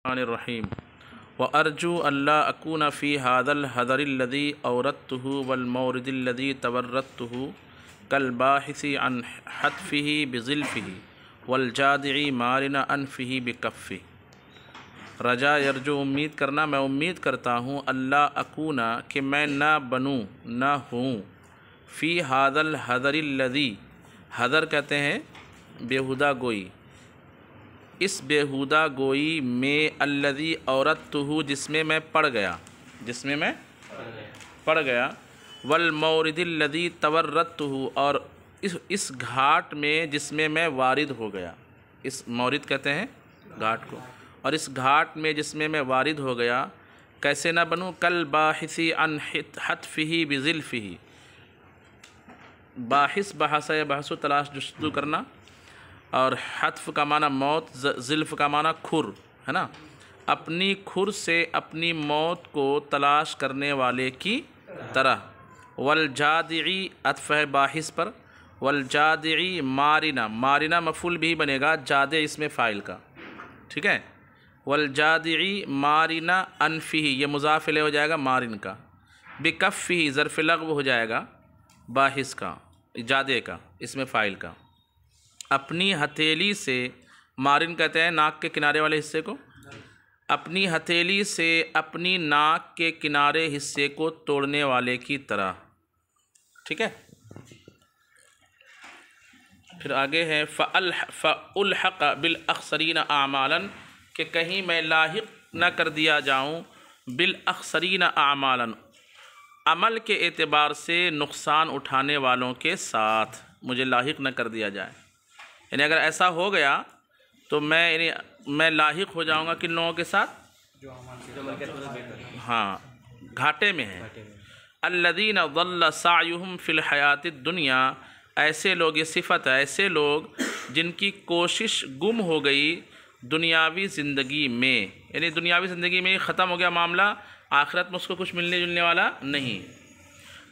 الرحمن الرحیم وارجو اللہ اکون فی هذا الحذر الذی اوردته والمورد الذی توردته کالباحث عن حتفه بظلفه والجادع مارن انفه بکفه۔ رجا یرجو امید کرنا، میں امید کرتا ہوں، اللہ اکونا کہ میں نہ بنوں نہ ہوں، فی هذا الحذر الذی، حذر کہتے ہیں بیہودہ گوئی، اس بیہودہ گوئی میں الذی اوردتہ جس میں میں پڑ گیا والمورد الذی توردتہ اور اس گھاٹ میں جس میں میں وارد ہو گیا، اس مورد کہتے ہیں گھاٹ کو، اور اس گھاٹ میں جس میں میں وارد ہو گیا، کیسے نہ بنوں؟ کالباحث عن حتفہ بظلفہ، باحث بحث یا بحث و تلاش جستجو کرنا، اور حتف کا معنی موت، زلف کا معنی کھر ہے نا، اپنی کھر سے اپنی موت کو تلاش کرنے والے کی طرح۔ والجادعی عطف ہے باحث پر، والجادعی مارنا، مارنا مفعول بھی بنے گا، جادع اس میں فاعل کا، ٹھیک ہے۔ والجادعی مارنا انفہ، یہ مضاف الیہ ہو جائے گا مارن کا، بکفہ ظرف لغو ہو جائے گا باحث کا، جادع کا، اس میں فاعل کا۔ اپنی ہتھیلی سے، مارن کہتے ہیں ناک کے کنارے والے حصے کو، اپنی ہتھیلی سے اپنی ناک کے کنارے حصے کو توڑنے والے کی طرح، ٹھیک ہے۔ پھر آگے ہے فَأُلْحَقَ بِالْأَخْسَرِينَ أَعْمَالًا، کہ کہیں میں لاحق نہ کر دیا جاؤں بالأخسرین اعمالاً، عمل کے اعتبار سے نقصان اٹھانے والوں کے ساتھ مجھے لاحق نہ کر دیا جائے، یعنی اگر ایسا ہو گیا تو میں لاحق ہو جاؤں گا کن لوگوں کے ساتھ؟ ہاں، گھاٹے میں ہیں۔ الذین ضل سعیہم فی الحیاۃ الدنیا، ایسے لوگ، یہ صفت ہے، ایسے لوگ جن کی کوشش گم ہو گئی دنیاوی زندگی میں، یعنی دنیاوی زندگی میں ختم ہو گیا معاملہ، آخرت میں اس کو کچھ ملنے جلنے والا نہیں۔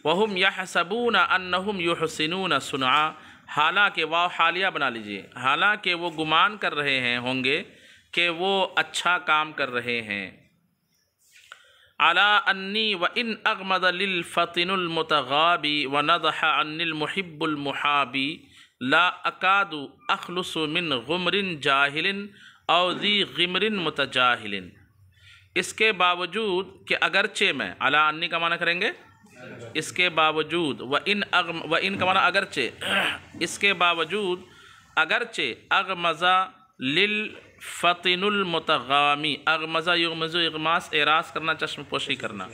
وہم یحسبون انہم یحسنون صنعا، حالانکہ واو حالیہ بنا لیجئے، حالانکہ وہ گمان کر رہے ہوں گے کہ وہ اچھا کام کر رہے ہیں۔ علی انی وان اغمض للفطن المتغابی ونضح عنی المحب المحابی لا اکاد اخلص من غمر جاہل او ذی غمر متجاہل، اس کے باوجود کہ اگرچہ میں، علی انی کا معنی کریں گے اس کے باوجود، وَإِن کا معنی اگرچہ، اس کے باوجود، اگرچہ اغمض للفطن المتغامی، اغمض یغمض اغماس اعراض کرنا، چشم پوشی کرنا،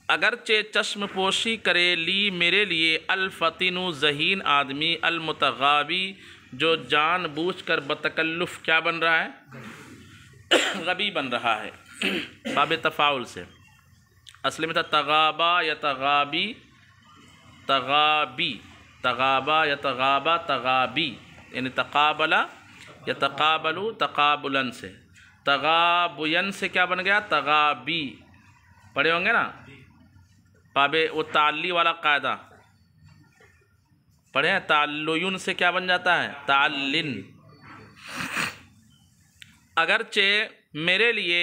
اگرچہ چشم پوشی کرے لی میرے لیے الفطن ذہین آدمی، المتغابی جو جان بوجھ کر بتکلف کیا بن رہا ہے؟ غبی بن رہا ہے، باب تفاعل سے، اصل میں تھا تغابا یا تغابی، تغابی، تغابا یا تغابا تغابی، یعنی تقابلا یا تقابلو تقابلن سے، تغابین سے کیا بن گیا؟ تغابی، پڑھے ہوں گے نا باب وہ تعلی والا قاعدہ پڑھے ہیں، تعلین سے کیا بن جاتا ہے؟ تعلن۔ اگرچہ میرے لیے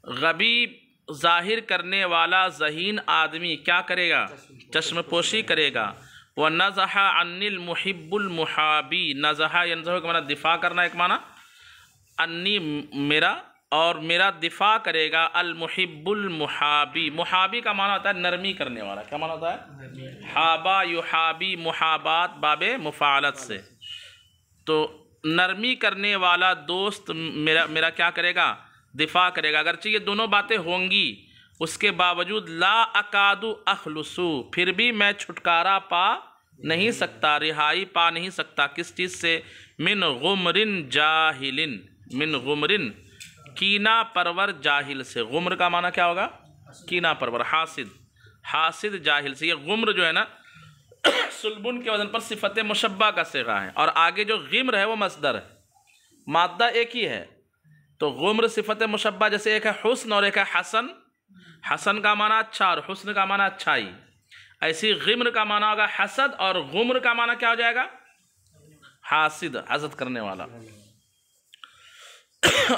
غبی ظاہر کرنے والا ذہین آدمی کیا کرے گا؟ چشم پوشی کرے گا۔ وَنَزَحَ عَنِّ الْمُحِبُّ الْمُحَابِي، نزحہ ینزحہ کا معنی دفاع کرنا، ایک معنی انی میرا، اور میرا دفاع کرے گا المحب المحابی، محابی کا معنی ہوتا ہے نرمی کرنے والا، کیا معنی ہوتا ہے؟ حابا یحابی، محابات باب مفاعلت سے، تو نرمی کرنے والا دوست میرا کیا کرے گا؟ دفاع کرے گا۔ اگرچہ یہ دونوں باتیں ہوں گی، اس کے باوجود لا اکاد اخلصو، پھر بھی میں چھٹکارا پا نہیں سکتا، رہائی پا نہیں سکتا، کس چیز سے؟ من غمر جاہل، من غمر کینہ پرور جاہل سے، غمر کا معنی کیا ہوگا؟ کینہ پرور، حاسد، حاسد جاہل سے۔ یہ غمر جو ہے نا سلبن کے وزن پر صفت مشبہ کا صیغہ ہے، اور آگے جو غمر ہے وہ مصدر ہے، مادہ ایک ہی ہے، تو غمر صفت مشبہ، جیسے ایک ہے حسن اور ایک ہے حسن، حسن کا معنی اچھا اور حسن کا معنی اچھائی، ایسی غمر کا معنی ہوگا حسد، اور غمر کا معنی کیا ہو جائے گا؟ حاسد، حسد کرنے والا۔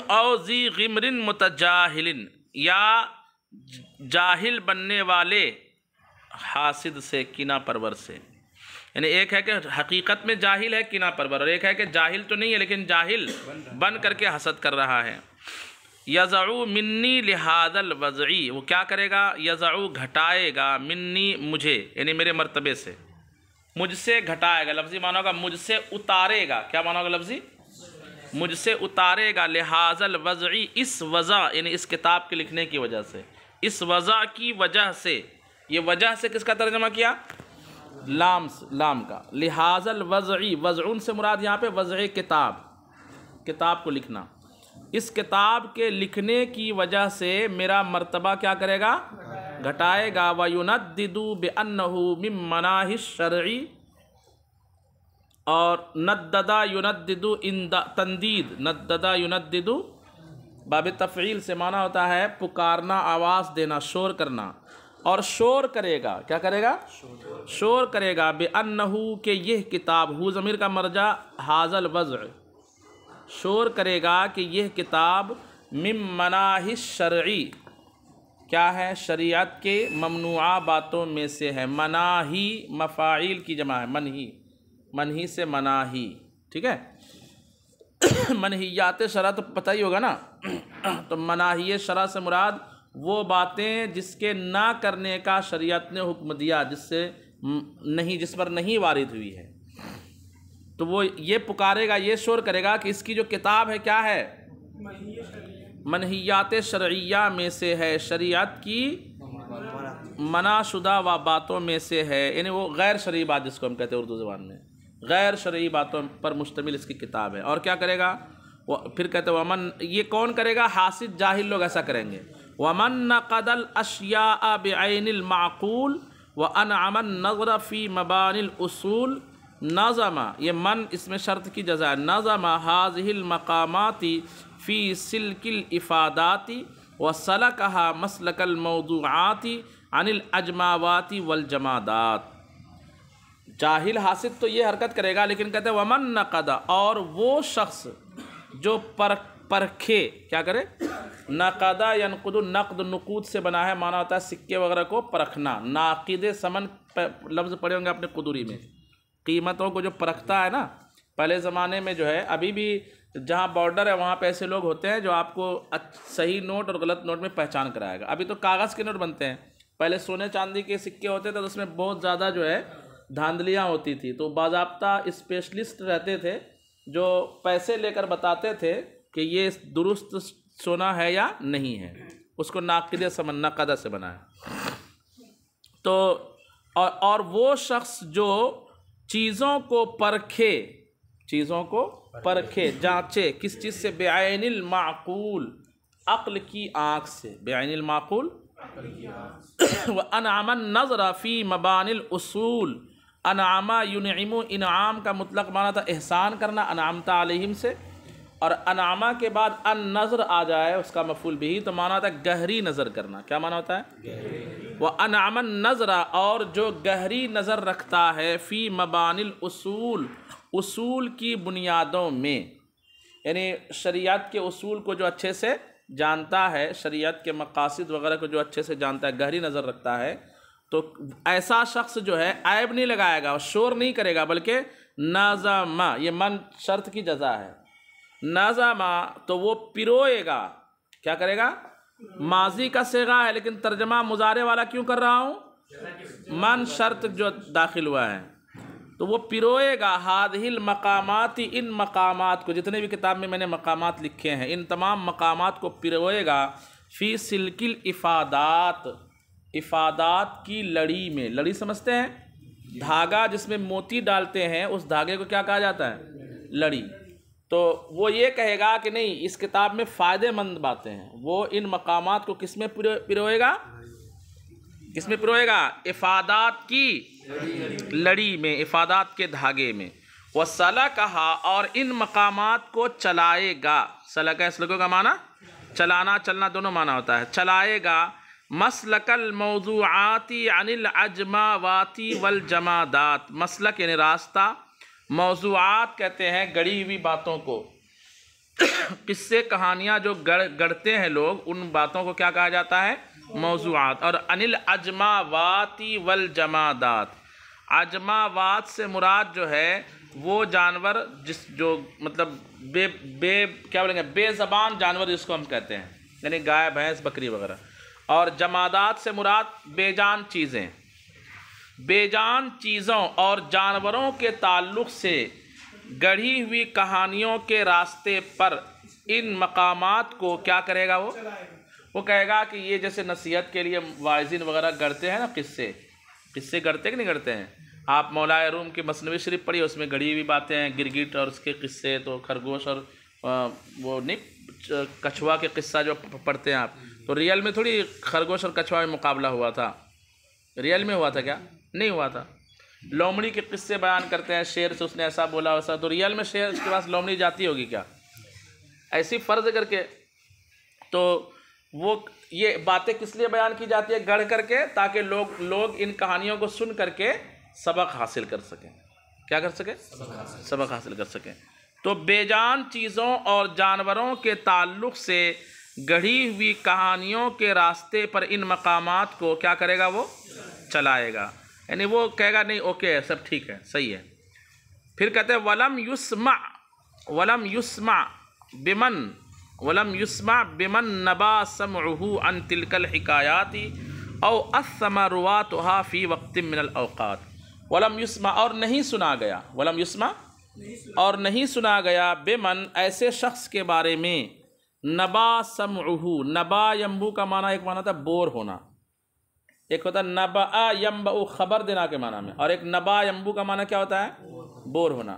او ذی غمر متجاہل، یا جاہل بننے والے حاسد سے، کینہ پرور سے. یعنی ایک ہے کہ حقیقت میں جاہل ہے کینہ پرور، اور ایک ہے کہ جاہل تو نہیں ہے لیکن جاہل بن کر کے حسد کر رہا ہے. یزعو منی لہذا الوضعی، وہ کیا کرے گا؟ یزعو گھٹائے گا، منی مجھے، یعنی میرے مرتبے سے، مجھ سے گھٹائے گا. لفظی معنی ہوگا مجھ سے اتارے گا. کیا معنی ہوگا لفظی؟ مجھ سے اتارے گا. لہذا الوضعی، اس وضع یعنی اس کتاب کے لکھنے کی وجہ سے، اس وضع کی وجہ سے. یہ وجہ سے کس کا ترجمہ کیا؟ لام کا. لہذا الوضعی، وضعون سے مراد یہاں پہ وضع کتاب، کتاب کو لکھنا. اس کتاب کے لکھنے کی وجہ سے میرا مرتبہ کیا کرے گا؟ گھٹائے گا. وَيُنَدِّدُ بِأَنَّهُ مِن مَنَاهِ الشَّرْعِ، اور نددہ یندد تندید، نددہ یندد باب تفعیل سے معنی ہوتا ہے پکارنا، آواز دینا، شور کرنا. اور شور کرے گا، کیا کرے گا؟ شور کرے گا. بِأَنَّهُ، کہ یہ کتاب، ہو ضمیر کا مرجع ھذا الوضع، شور کرے گا کہ یہ کتاب من مناہی الشرعی، کیا ہے؟ شریعت کے ممنوعہ باتوں میں سے ہے. مناہی مفاعیل کی جمع ہے، منہی، منہی سے مناہی، ٹھیک ہے. منہیات شرع تو پتہ ہی ہوگا نا. تو مناہی شرع سے مراد وہ باتیں جس کے نہ کرنے کا شریعت نے حکم دیا، جس سے نہیں، جس پر نہیں وارد ہوئی ہے. تو وہ یہ پکارے گا، یہ شور کرے گا کہ اس کی جو کتاب ہے کیا ہے؟ منہیات شرعیہ میں سے ہے، شریعت کی منع شدہ و باتوں میں سے ہے. یعنی وہ غیر شرعی بات جس کو ہم کہتے ہیں اردو زبان میں، غیر شرعی باتوں پر مشتمل اس کی کتاب ہے. اور کیا کرے گا؟ پھر کہتے ہیں ومن، یہ کون کرے گا؟ حاسد جاہل لوگ ایسا کریں گے. ومن نقد الاشیاء بعین المعقول وانعم النظر فی مبانی الاصول نظم، یہ من اس میں شرط کی جزا ہے. نظم هذه المقامات فی سلک الافادات وسلکها مسلک الموضوعات عن الاجماوات والجمادات. جاہل حاسد تو یہ حرکت کرے گا، لیکن کہتے ہیں ومن نقد، اور وہ شخص جو پرکھے، کیا کرے؟ نقدہ ینقد، نقد نقود سے بنا ہے، مانا ہوتا ہے سکے وغیرہ کو پرکھنا. ناقد ثمن لفظ پڑھے ہوں گے اپنے قدوری میں، قیمتوں کو جو پرکھتا ہے نا. پہلے زمانے میں جو ہے، ابھی بھی جہاں بارڈر ہے وہاں پہ ایسے لوگ ہوتے ہیں جو آپ کو صحیح نوٹ اور غلط نوٹ میں پہچان کرائے گا. ابھی تو کاغذ کے نوٹ بنتے ہیں، پہلے سونے چاندی کے سکے ہوتے تھے تو اس میں بہت زیادہ جو ہے دھاندلیاں ہوتی تھی. تو باضابطہ اسپیشلسٹ رہتے تھے جو پیسے لے کر بتاتے تھے کہ یہ درست سونا ہے یا نہیں ہے. اس کو ناقد ثمن، نقدہ سے بنا ہے. تو اور وہ شخص جو چیزوں کو پرکھے، چیزوں کو پرکھے، جانچے، کس چیز سے؟ بعین المعقول، عقل کی آنکھ سے. بعین المعقول وانعم النظر فی مبانی الاصول. انعام ینعم، انعام کا مطلق معنی تھا احسان کرنا، انعمت علیہم سے. اور انعامہ کے بعد ان نظر آ جائے اس کا مفعول بھی تو معنی ہوتا ہے گہری نظر کرنا. کیا معنی ہوتا ہے؟ وانعم النظر، اور جو گہری نظر رکھتا ہے، فی مبانی الاصول، اصول کی بنیادوں میں. یعنی شریعت کے اصول کو جو اچھے سے جانتا ہے، شریعت کے مقاصد وغیرہ کو جو اچھے سے جانتا ہے، گہری نظر رکھتا ہے، تو ایسا شخص جو ہے عیب نہیں لگائے گا، شور نہیں کرے گا، بلکہ نظم، یہ من شرط کی جزا ہے. نظم، تو وہ پروئے گا. کیا کرے گا؟ ماضی کا صیغہ ہے لیکن ترجمہ مضارع والا کیوں کر رہا ہوں؟ من شرط جو داخل ہوا ہے، تو وہ پروئے گا. هذه المقامات، ان مقامات کو، جتنے بھی کتاب میں نے مقامات لکھے ہیں، ان تمام مقامات کو پروئے گا. فی سلک الافادات، افادات کی لڑی میں. لڑی سمجھتے ہیں؟ دھاگا جس میں موتی ڈالتے ہیں، اس دھاگے کو کیا کہا جاتا ہے؟ لڑی. تو وہ یہ کہے گا کہ نہیں، اس کتاب میں فائدہ مند باتیں ہیں. وہ ان مقامات کو کس میں پروئے گا؟ کس میں پروئے گا؟ افادات کی لڑی میں، افادات کے دھاگے میں. وَسَلَكَهَا، اور ان مقامات کو چلائے گا. سلکہ، سلکوں کا معنی چلانا، چلنا دونوں معنی ہوتا ہے. چلائے گا. مسلک الموضوعات عن الاجماوات والجمادات، مسلک یعنی راستہ، موضوعات کہتے ہیں گڑی ہوئی باتوں کو، قصے کہانیاں جو گڑھتے ہیں لوگ، ان باتوں کو کیا کہا جاتا ہے؟ موضوعات۔ اور انل اجماواتی والجمادات، اجماوات سے مراد جو ہے وہ جانور جو مطلب کیا بولیں گے، بے زبان جانور جس کو ہم کہتے ہیں، یعنی گائے بھینس بکری وغیرہ۔ اور جمادات سے مراد بے جان چیزیں، بے جان چیزوں اور جانوروں کے تعلق سے گڑھی ہوئی کہانیوں کے راستے پر ان مقامات کو کیا کرے گا؟ وہ کہے گا کہ یہ جیسے نصیحت کے لیے واعظین وغیرہ گڑھتے ہیں نا، قصے گڑھتے کہ نہیں گڑھتے ہیں؟ آپ مولا روم کی مثنوی شریف پڑھی، اس میں گڑھی ہوئی باتیں ہیں، گرگٹ اور اس کے قصے، تو خرگوش اور وہ نہیں کچھوا کے قصہ جو پڑھتے ہیں آپ، تو ریئل میں تھوڑی خرگوش اور کچھوا میں مقابلہ ہوا تھا، ریئل میں ہوا تھا کیا؟ نہیں ہوا تھا۔ لومڑی کے قصے بیان کرتے ہیں، شیر سے اس نے ایسا بولا ویسا، تو ریئل میں شیر اس کے پاس لومڑی جاتی ہوگی کیا؟ ایسی فرض کر کے، تو وہ یہ باتیں کس لیے بیان کی جاتی ہے؟ گڑھ کر کے، تاکہ لوگ ان کہانیوں کو سن کر کے سبق حاصل کر سکیں۔ کیا کر سکیں؟ سبق حاصل کر سکیں۔ تو بے جان چیزوں اور جانوروں کے تعلق سے گڑھی ہوئی کہانیوں کے راستے پر ان مقامات کو کیا کرے گا؟ وہ چلائے گا، یعنی وہ کہے گا نہیں اوکے سب ٹھیک ہے، صحیح ہے۔ پھر کہتے ہیں ولم يسمع بمن نبا سمعه عن تلك الحکایات او اثم رواتها فی وقت من الاوقات۔ ولم يسمع اور نہیں سنا گیا، ولم يسمع اور نہیں سنا گیا، بمن ایسے شخص کے بارے میں، نبا سمعه، نبا ینبو کا معنی ایک معنی تھا بور ہونا، ایک ہوتا ہے نبا ینبع خبر دینا کے معنی میں، اور ایک نبا ینبو کا معنی کیا ہوتا ہے؟ بور ہونا۔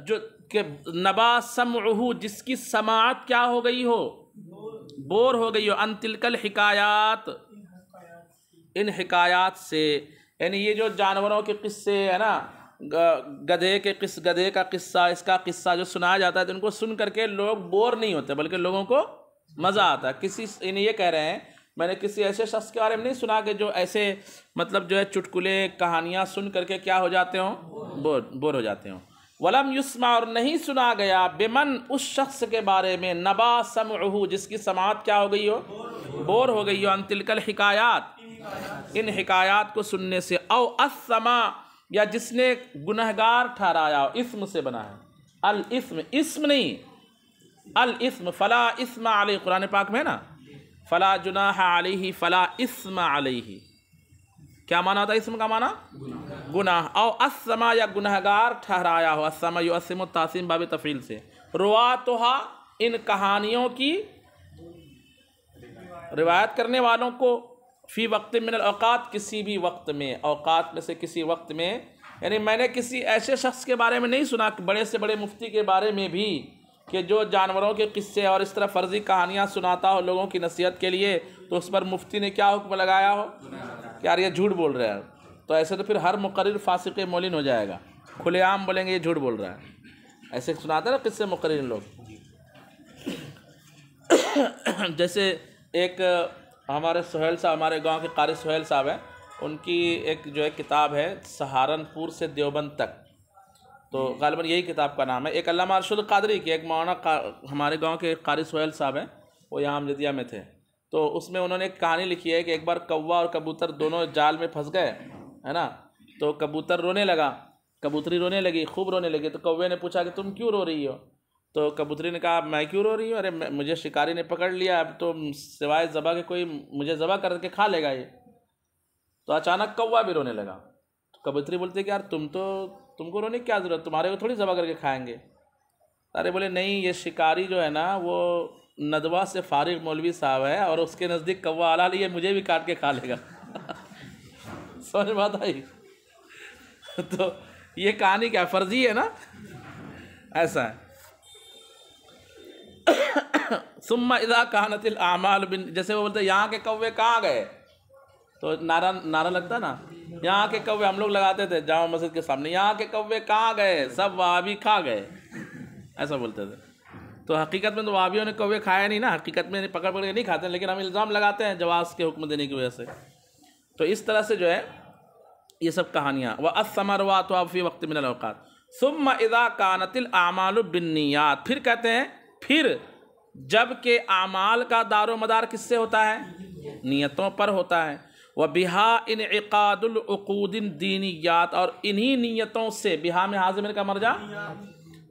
جو کہ نبا سمعہ، جس کی سماعت کیا ہو گئی ہو؟ بور ہو گئی ہو، ان تلک الحکایات، ان حکایات سے، یعنی یہ جو جانوروں کے قصے ہے نا، گدھے کا قصہ، اس کا قصہ جو سنایا جاتا ہے، تو ان کو سن کر کے لوگ بور نہیں ہوتے، بلکہ لوگوں کو مزہ آتا ہے۔ یعنی یہ کہہ رہے ہیں میں نے کسی ایسے شخص کے بارے میں نہیں سنا کہ جو ایسے مطلب جو ہے چٹکلے کہانیاں سن کر کے کیا ہو جاتے ہوں؟ بور ہو جاتے ہوں۔ ولم یسمع اور نہیں سنا گیا، بمن اس شخص کے بارے میں، نبا سمعہ جس کی سماعت کیا ہو گئی ہو؟ بور ہو گئی ہو، ان تلک الحکایات ان حکایات کو سننے سے، او اثما یا جس نے گنہگار ٹھہرایا ہو، اسم سے بنا ہے، الاسم اسم نہیں، الاسم فلا اسم علیہ، قرآن پاک میں ہے نا، فلا جناح علیہ فلا اسم علیہ، کیا معنی ہوتا ہے اسم کا معنی؟ گناہ۔ او اسما یا گنہگار ٹھہرایا ہو، اسما یؤسم التعظیم باب تفعیل سے، رواتھا ان کہانیوں کی روایت کرنے والوں کو، فی وقت من الاوقات کسی بھی وقت میں، اوقات میں سے کسی وقت میں، یعنی میں نے کسی ایسے شخص کے بارے میں نہیں سنا، بڑے سے بڑے مفتی کے بارے میں بھی، کہ جو جانوروں کے قصے اور اس طرح فرضی کہانیاں سناتا ہو لوگوں کی نصیحت کے لیے، تو اس پر مفتی نے کیا حکم لگایا ہو کہ یار یہ جھوٹ بول رہا ہے، تو ایسے تو پھر ہر مقرر فاسق مولن ہو جائے گا، کھلے عام بولیں گے یہ جھوٹ بول رہا ہے، ایسے سناتے ہیں نا قصے مقرر لوگ۔ جیسے ایک ہمارے سہیل صاحب، ہمارے گاؤں کے قاری سہیل صاحب ہیں، ان کی ایک جو ہے کتاب ہے سہارنپور سے دیوبند تک، تو غالباً یہی کتاب کا نام ہے۔ ایک علامہ ارشد قادری کی، ایک مولانا ہمارے گاؤں کے قاری سہیل صاحب ہیں، وہ یہاں امجدیہ میں تھے، تو اس میں انہوں نے ایک کہانی لکھی ہے کہ ایک بار کوا اور کبوتر دونوں جال میں پھنس گئے ہے نا، تو کبوتر رونے لگا، کبوتری رونے لگی، خوب رونے لگی، تو کوے نے پوچھا کہ تم کیوں رو رہی ہو؟ تو کبوتری نے کہا میں کیوں رو رہی ہوں، ارے مجھے شکاری نے پکڑ لیا، اب تو سوائے ذبح کے کوئی مجھے ذبح کر کے کھا لے گا یہ۔ تو اچانک کوا بھی رونے لگا، تو کبوتری بولتی کہ یار تم کو رونے کی کیا ضرورت، تمہارے کو تھوڑی ذبح کر کے کھائیں گے۔ ارے بولے نہیں، یہ شکاری جو ہے نا وہ ندوہ سے فارغ مولوی صاحب ہے، اور اس کے نزدیک کوا حلال ہے، مجھے بھی کاٹ کے کھا لے گا۔ سمجھ بات آئی؟ تو یہ کہانی کیا فرضی ہے نا، ایسا ہے۔ ثم اذا كانت الاعمال جیسے وہ بولتے ہیں یہاں کے کوے کہاں گئے، تو نعرہ لگتا نا، یہاں کے کوے ہم لوگ لگاتے تھے جامع مسجد کے سامنے، یہاں کے کوے کہاں گئے، سب وہابی کھا گئے، ایسا بولتے تھے۔ تو حقیقت میں تو وہابیوں نے کوے کھایا نہیں نا، حقیقت میں پکڑ کے نہیں کھاتے، لیکن ہم الزام لگاتے ہیں جواز کے حکم دینے کی وجہ سے۔ تو اس طرح سے جو ہے یہ سب کہانیاں، وَأَثَّمَ رُوَاتُهَا فِي وَقْتٍ مِّنَ الْأَوْقَاتِ ثم اذا كانت الاعمال بالنیات، پھر کہتے ہیں پھر جب کہ اعمال کا دار و مدار کس سے ہوتا ہے؟ نیتوں پر ہوتا ہے۔ وَبِهَا انعقاد العقود الدینیات، اور انہی نیتوں سے، بہا میں حاضر کا مرجع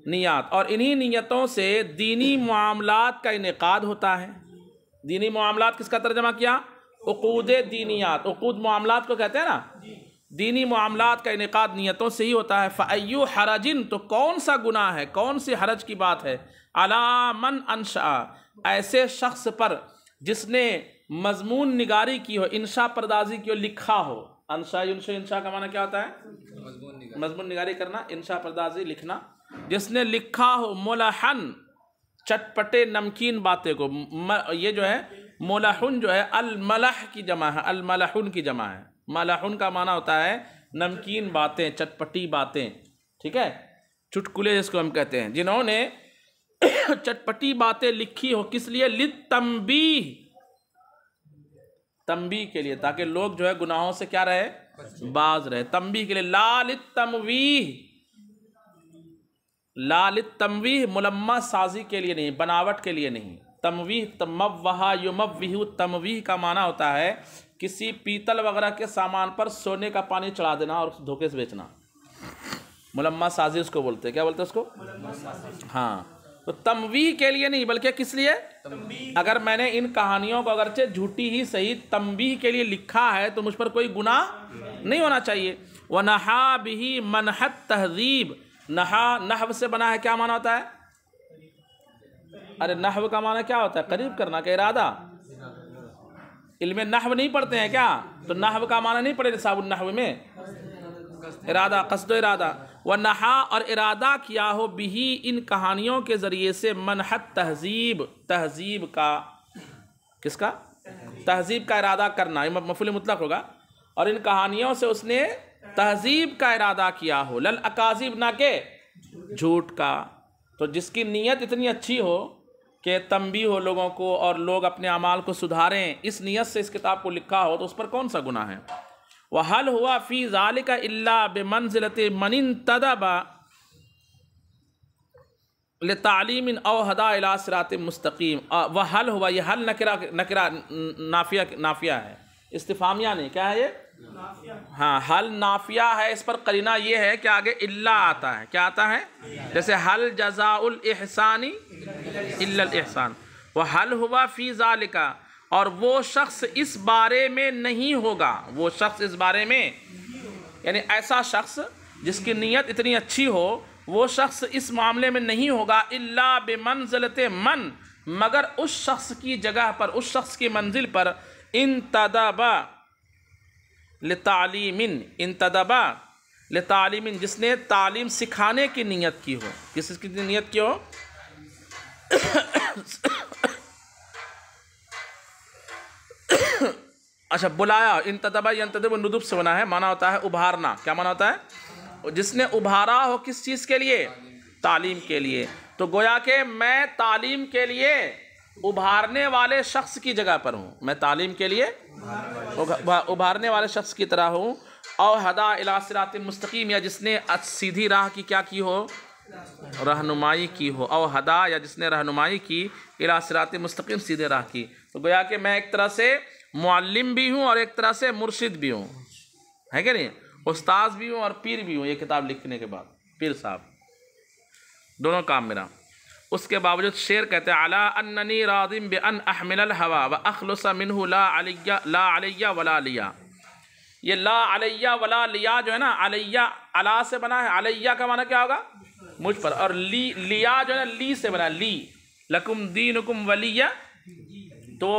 نیات، اور انہی نیتوں سے دینی معاملات کا انعقاد ہوتا ہے۔ دینی معاملات کس کا ترجمہ کیا؟ عقود دینیات، عقود معاملات کو کہتے ہیں نا، دینی معاملات کا انعقاد نیتوں سے ہی ہوتا ہے۔ فَأَيُّ حَرَجٍ، تو کون سا گناہ ہے، کون سی حرج کی بات ہے، عَلَىٰ مَنْ أَنشَأَ، ایسے شخص پر جس نے مضمون نگاری کی ہو، انشاء پردازی کی ہو، لکھا ہو۔ انشاء انشاء کا معنی کیا ہوتا ہے؟ مضمون نگاری کرنا، انشاء پردازی لکھنا۔ جس نے لکھا ہو ملحن، چٹپٹے نمکین باتیں کو، یہ جو ہے ملحن جو ہے الملح کی جمع ہے، الملحن کی جمع ہے۔ ملحن کا معنی ہوتا ہے نمکین باتیں، چٹپٹی باتیں، ٹھیک ہے، چٹکلے جس کو ہم کہتے ہیں، جنہوں نے چٹپٹی باتیں لکھی ہو، کس لیے؟ للتنبیہ، تنبیہ کے لیے، تاکہ لوگ جو ہے گناہوں سے کیا رہے؟ باز رہے، تنبیہ کے لیے۔ لا للتمویہ، لا للتمویہ ملمہ سازی کے لیے نہیں، بناوٹ کے لیے نہیں۔ تمویہ، تموہ یموہ، تمویہ کا معنی ہوتا ہے کسی پیتل وغیرہ کے سامان پر سونے کا پانی چڑھا دینا اور دھوکے سے بیچنا، ملمہ سازی اس کو بولتے ہیں۔ کیا بولتے ہیں اس کو؟ ہاں، تو تمویہ کے لیے نہیں، بلکہ کس لیے؟ اگر میں نے ان کہانیوں کو اگرچہ جھوٹی ہی صحیح تنبیہ کے لیے لکھا ہے تو مجھ پر کوئی گناہ نہیں ہونا چاہیے۔ وَنَحَا بِهِ مَنْحَ التَّہْذِیب، نحا نحو سے بنا ہے، کیا معنی ہوتا ہے؟ ارے نحو کا معنی کیا ہوتا ہے؟ قریب کرنا کا ارادہ۔ علم نحو نہیں پڑھتے ہیں کیا؟ تو نحو کا معنی نہیں پڑھے نصاب النحو میں؟ ارادہ، قصد و ارادہ۔ وَنَحَا، اور ارادہ کیا ہو، بھی ان کہانیوں کے ذریعے سے، منحت تہذیب، تہذیب کا، کس کا؟ تہذیب کا ارادہ کرنا، یہ مفعول مطلق ہوگا، اور ان کہانیوں سے اس نے تہذیب کا ارادہ کیا ہو، للاکاذب، نہ کہ جھوٹ کا۔ تو جس کی نیت اتنی اچھی ہو کہ تنبیہ ہو لوگوں کو اور لوگ اپنے اعمال کو سدھاریں، اس نیت سے اس کتاب کو لکھا ہو، تو اس پر کون سا گناہ ہے؟ وَهَلْ هُوَ فِي ذَلِكَ إِلَّا بِمَنْزِلَةِ مَنِ انْتَدَبَ لِتَعْلِيمٍ أَوْ هَدَىٰ إِلَىٰ صِرَاطٍ مُسْتَقِيمٍ۔ وَهَلْ هُوَ، یہ حل نکرہ نافیہ ہے، استفہامیہ نہیں، کیا ہے یہ؟ ہاں، حل نافیہ ہے، اس پر قرینہ یہ ہے کہ آگے الا آتا ہے۔ کیا آتا ہے؟ جیسے حل جزاء الإحسان الا الإحسان، وَهَلْ هُوَ فِي ذَلِكَ، اور وہ شخص اس بارے میں نہیں ہوگا، وہ شخص اس بارے میں، یعنی ایسا شخص جس کی نیت اتنی اچھی ہو، وہ شخص اس معاملے میں نہیں ہوگا، الا بمنزلت من، مگر اس شخص کی جگہ پر، اس شخص کی منزل پر، انتدب لتعلیم، انتدب لتعلیم، جس نے تعلیم سکھانے کی نیت کی ہو۔ کس کی نیت کی ہو؟ اچھا، بلایا، انتدبہ ینتدب ندب سے بنا ہے، معنی ہوتا ہے ابھارنا۔ کیا معنی ہوتا ہے؟ جس نے ابھارا ہو، کس چیز کے لیے؟ تعلیم کے لیے۔ تو گویا کہ میں تعلیم کے لیے ابھارنے والے شخص کی جگہ پر ہوں، میں تعلیم کے لیے ابھارنے والے شخص کی طرح ہوں۔ او ہدا الی صراط مستقیم، یا جس نے سیدھی راہ کی کیا کی ہو؟ رہنمائی کی ہو۔ او ہدا، یا جس نے رہنمائی کی، الی صراط مستقیم، سیدھے راہ کی۔ تو گویا کہ میں ایک طرح سے معلم بھی ہوں اور ایک طرح سے مرشد بھی ہوں، ہے کہ نہیں؟ استاذ بھی ہوں اور پیر بھی ہوں۔ یہ کتاب لکھنے کے بعد پیر صاحب، دونوں کام میرا۔ اس کے باوجود شعر کہتے ہیں، علی اننی راض بان احمل الہوى واخلص منہ لا علی ولا لیا۔ یہ لا علی ولا لیا جو ہے نا، علیہ علا سے بنا ہے، علیہ کا معنی کیا ہوگا؟ مجھ پر، اور لیا جو ہے نا، لی سے بنا ہے، لی لکم دینکم ولیہ۔ تو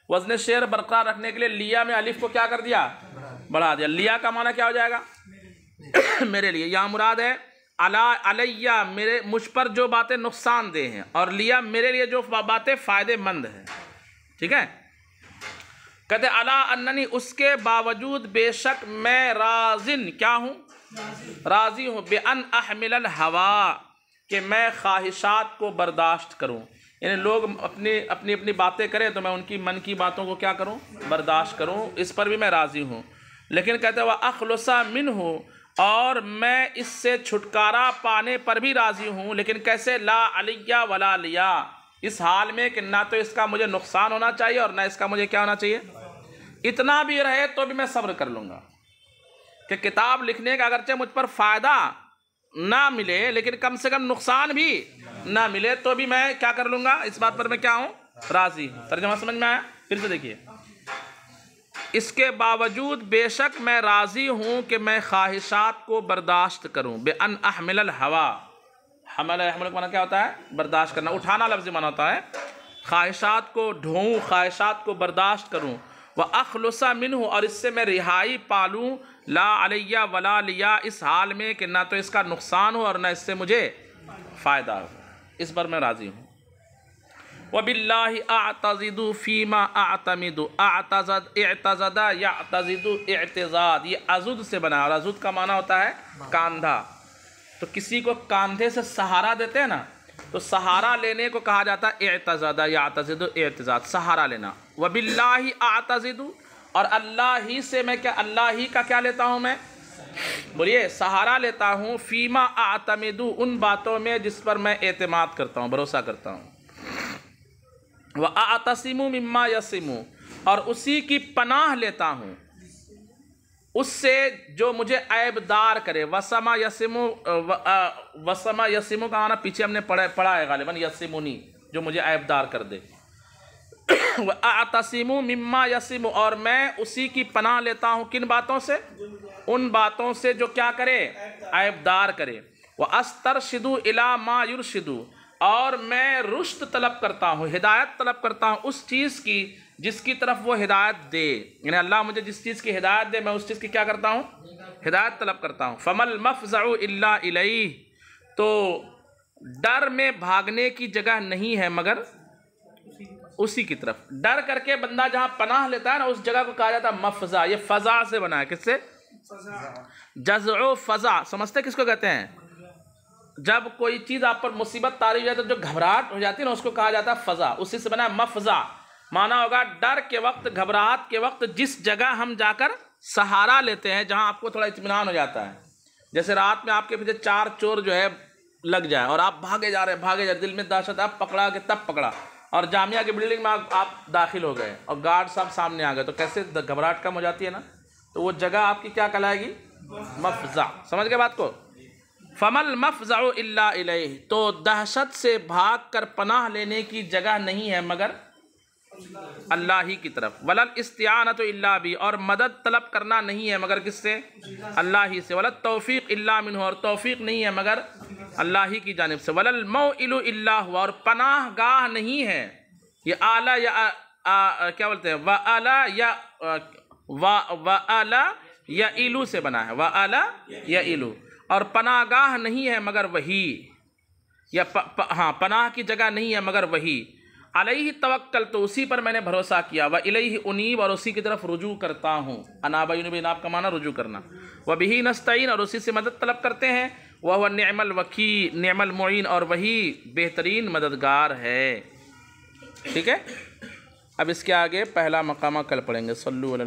وزن شعر برقرار رکھنے کے لیے لیا میں الف کو کیا کر دیا؟ بڑھا دیا۔ لیا کا معنی کیا ہو جائے گا؟ میرے لیے۔ یا مراد ہے علیہ، میرے، مجھ پر جو باتیں نقصان دہ ہیں، اور لیا میرے لیے جو باتیں فائدے مند ہیں، ٹھیک ہے؟ کہتے علی اننی، اس کے باوجود بے شک میں راضن، کیا ہوں؟ راضی ہوں، بان احمل الہوى، کہ میں خواہشات کو برداشت کروں، یعنی لوگ اپنی باتیں کریں تو میں ان کی من کی باتوں کو کیا کروں؟ برداشت کروں، اس پر بھی میں راضی ہوں۔ لیکن کہتے ہیں وَأَخْلُصَ مِنْهُ، اور میں اس سے چھٹکارا پانے پر بھی راضی ہوں، لیکن کیسے؟ لا علیہ ولا لیا، اس حال میں کہ نہ تو اس کا مجھے نقصان ہونا چاہیے اور نہ اس کا مجھے کیا ہونا چاہیے، اتنا بھی رہے تو بھی میں صبر کر لوں گا کہ کتاب لکھنے کا اگرچہ مجھ پر فائدہ نہ ملے لیکن کم سے کم نقصان بھی نہ ملے تو بھی میں کیا کر لوں گا، اس بات پر میں کیا ہوں، راضی ہوں۔ ترجمہ سمجھ میں آیا؟ پھر سے دیکھیے، اس کے باوجود بے شک میں راضی ہوں کہ میں خواہشات کو برداشت کروں، بِأَنْ أَحْمِلَ الْهَوَىٰ، حمل کا معنی کیا ہوتا ہے؟ برداشت کرنا، اٹھانا لفظ معنی ہوتا ہے، خواہشات کو ڈھوؤں، خواہشات کو برداشت کروں، وَأَخْلُصَ مِنْهُ، اور اس سے میں رہائی پالوں، لا علیہ ولا لیا، اس حال میں کہ نہ تو اس کا نقصان ہو اور نہ اس سے مجھے فائدہ ہو، اس پر میں راضی ہوں۔ وَبِاللَّهِ أَعْتَزِدُ فِي مَا أَعْتَمِدُ، اعتزد یعتزد اعتزاد، یہ عضد سے بنا ہے اور عضد کا معنی ہوتا ہے کاندھا۔ تو کسی کو کاندھے سے سہارا دیتے ہیں نا، تو سہارا لینے کو کہا جاتا ہے اعتزد یعتزد اعتزاد، سہارا لینا۔ وَبِاللَّهِ أَعْتَزِدُ، اور اللہ ہی سے میں کیا، اللہ ہی کا کیا لیتا ہوں میں، بولیے سہارا لیتا ہوں، فیما اعتمد، ان باتوں میں جس پر میں اعتماد کرتا ہوں، بھروسہ کرتا ہوں۔ وَأَعْتَصِمُ مِمَّا يَصِمُ، اور اسی کی پناہ لیتا ہوں اس سے جو مجھے عیب دار کرے۔ وَسَمَ يَصِمُ، وَسَمَ يَصِمُ کا معنی پیچھے ہم نے پڑھا ہے غالباً، یَصِمُنی، جو مجھے عیب دار کر دے۔ وَأَعْتَصِمُ مِمَّا يَصِمُ، اور میں اسی کی پناہ لیتا ہوں، کن باتوں سے؟ ان باتوں سے جو کیا کرے، عیب دار کرے۔ وَأَسْتَرْشِدُ إِلَىٰ مَا يُرْشِدُ، اور میں رشد طلب کرتا ہوں، ہدایت طلب کرتا ہوں اس چیز کی جس کی طرف وہ ہدایت دے، یعنی اللہ مجھے جس چیز کی ہدایت دے میں اس چیز کی کیا کرتا ہوں، ہدایت طلب کرتا ہوں۔ فَمَا الْمَفْزَعُ إِلَّا إِلَيْهِ، تو ڈر میں بھاگنے کی جگہ نہیں ہے مگر اسی کی طرف۔ ڈر کر کے بندہ جہاں پناہ لیتا ہے نا، اس جگہ کو کہا جاتا ہے مفزع، یہ فضا سے بنا ہے، کس سے؟ جزع و فضا، سمجھتے کس کو کہتے ہیں؟ جب کوئی چیز آپ پر مصیبت طاری ہو جائے تو جو گھبراہٹ ہو جاتی ہے نا، اس کو کہا جاتا ہے فضا، اسی سے بنا ہے مفزع۔ مانا ہوگا ڈر کے وقت، گھبراہٹ کے وقت جس جگہ ہم جا کر سہارا لیتے ہیں، جہاں آپ کو تھوڑا اطمینان ہو جاتا ہے۔ جیسے رات میں آپ کے پیچھے 4 چور جو ہے لگ جائے اور آپ بھاگے جا رہے ہیں، دل میں دہشت، آپ پکڑا کہ تب پکڑا، اور جامعہ کی بلڈنگ میں آپ داخل ہو گئے اور گارڈ صاحب سامنے آ گئے، تو کیسے گھبراہٹ کم ہو جاتی ہے نا، تو وہ جگہ آپ کی کیا کہلائے گی؟ مفزع۔ سمجھ گئے بات کو؟ فَمَا الْمَفْزَعُ إِلَّا إِلَيْهِ، تو دہشت سے بھاگ کر پناہ لینے کی جگہ نہیں ہے مگر اللہ ہی کی طرف۔ وَلَا الْإِسْتِعَانَةُ إِلَّا بِهِ، اور مدد طلب کرنا نہیں ہے مگر کس سے؟ اللہ ہی سے۔ وَلَا التَّوْفِيقُ إِلَّا مِنْهُ، اور توفیق نہیں ہے مگر اللہ ہی کی جانب سے۔ وَلَا الْمَوْئِلُ إِلَّا هُوَ، اور پناہ گاہ نہیں ہے، یہ اعلیٰ یا کیا بولتے ہیں، وَأَلَا يَئِلُ سے بنا ہے، وَأَلَا يَئِلُ، اور پناہ گاہ نہیں ہے مگر وہی، یا پناہ کی جگہ نہیں ہے مگر وہی۔ علیہ توکل، تو اسی پر میں نے بھروسہ کیا، وَإِلَيْهِ أُنِيبُ، اور اسی کی طرف رجوع کرتا ہوں۔ انابا ینوب، اناب کا معنی رجوع کرنا۔ وَبِهِ نَسْتَعِينُ، اور اسی سے مدد طلب کرتے ہیں۔ وَهُوَ نِعْمَ الْوَكِيلُ، نعم المعین، اور وہی بہترین مددگار ہے۔ ٹھیک ہے، اب اس کے آگے پہلا مقامہ کل پڑھیں گے۔ صلو علی